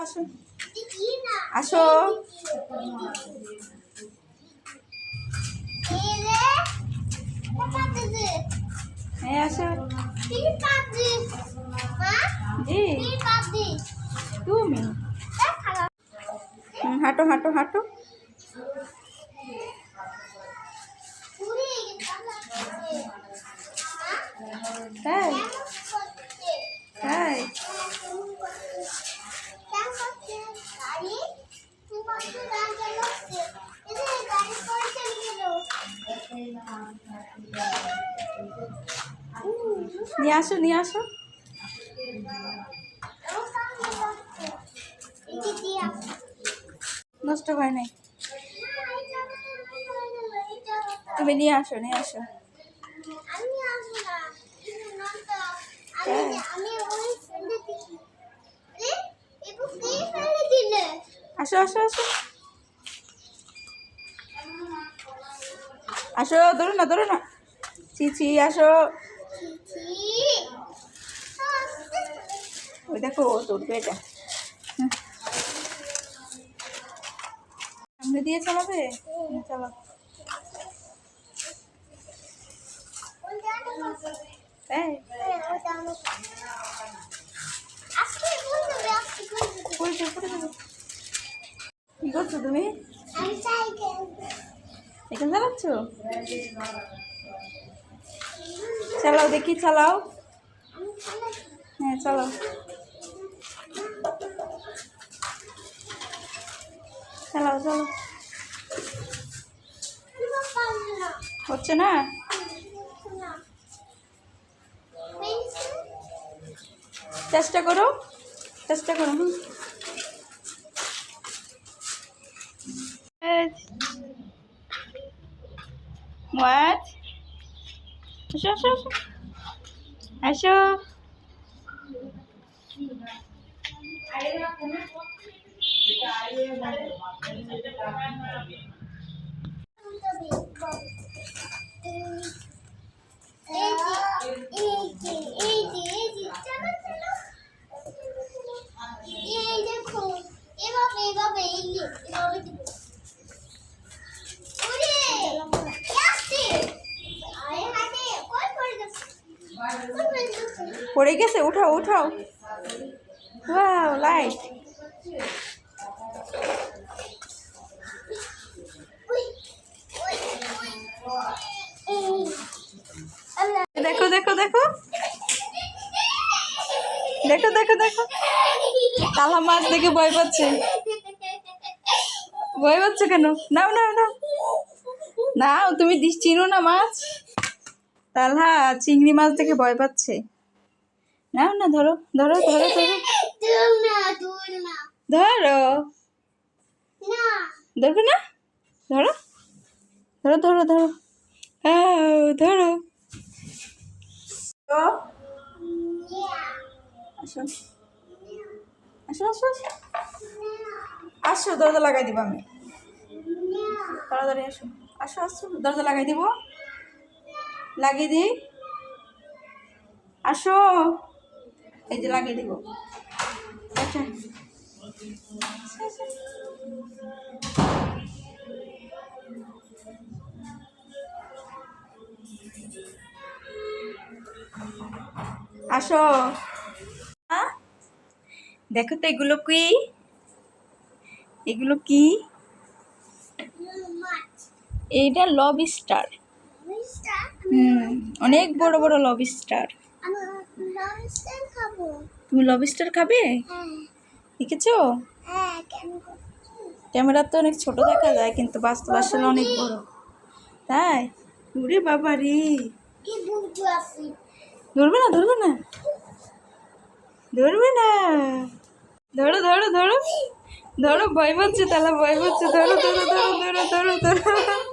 আসো আসো। হ্যাঁ আসো। জি তুমি হাঁটো হাঁটো হাঁটো। তাই তাই নিয়ে আসো নিয়ে আসো। নষ্ট হয় নাই, তুমি নিয়ে আসো নিয়ে আসো। আসো আসো আসো আসো। ধরো না ধরো না। চিচি আসো। ওই দেখো ও তুলবে এটা। সামনে দিয়ে চালাবে, চালাও। তাই কি করছো তুমি? সাইকেল চালাচ্ছ? চালাও দেখি চালাও। হ্যাঁ চালাও চালাও চালাও। হচ্ছে না? চেষ্টা করো চেষ্টা করো। What? আসো আসো আসো আসো। পড়ে গেছে, উঠাও উঠাও। Wow light. দেখো দেখো দেখো দেখো দেখো দেখো। তালা মাছ দেখে ভয় পাচ্ছে। ভয় পাচ্ছে কেন? নাও নাও নাও নাও। তুমি চিনো না মাছ? তালহা চিংড়ি মাছ দেখে ভয় পাচ্ছে। নাও না ধরো ধরো ধরো ধরো ধরো। ধরবে না? ধরো ধরো ধরো ধরো। ধরো। আসো আসো আসো আসো। দরজা লাগাই দিব আমি, তাড়াতাড়ি আসো। আসো আসো দরজা লাগাই দিব, লাগিয়ে দিই। আসো এই যে লাগিয়ে দিব। আচ্ছা আসো। দেখো তো এগুলো কি? এগুলো কি? এইটা লবস্টার। অনেক বড় বড় লবস্টার। তুমি লবস্টার খাবে? দেখেছো? ক্যামেরা তো অনেক ছোট দেখা যায়, কিন্তু বাস্তব আসলে অনেক বড়। তাই? ওরে বাবা রে। ধরবে না ধরবে না ধরবে না। ধরো ধরো ধরো ধরো। ভয় পাচ্ছে, তাহলে ভয় পাচ্ছে। ধরো ধরো ধরো ধরো ধরো ধরো।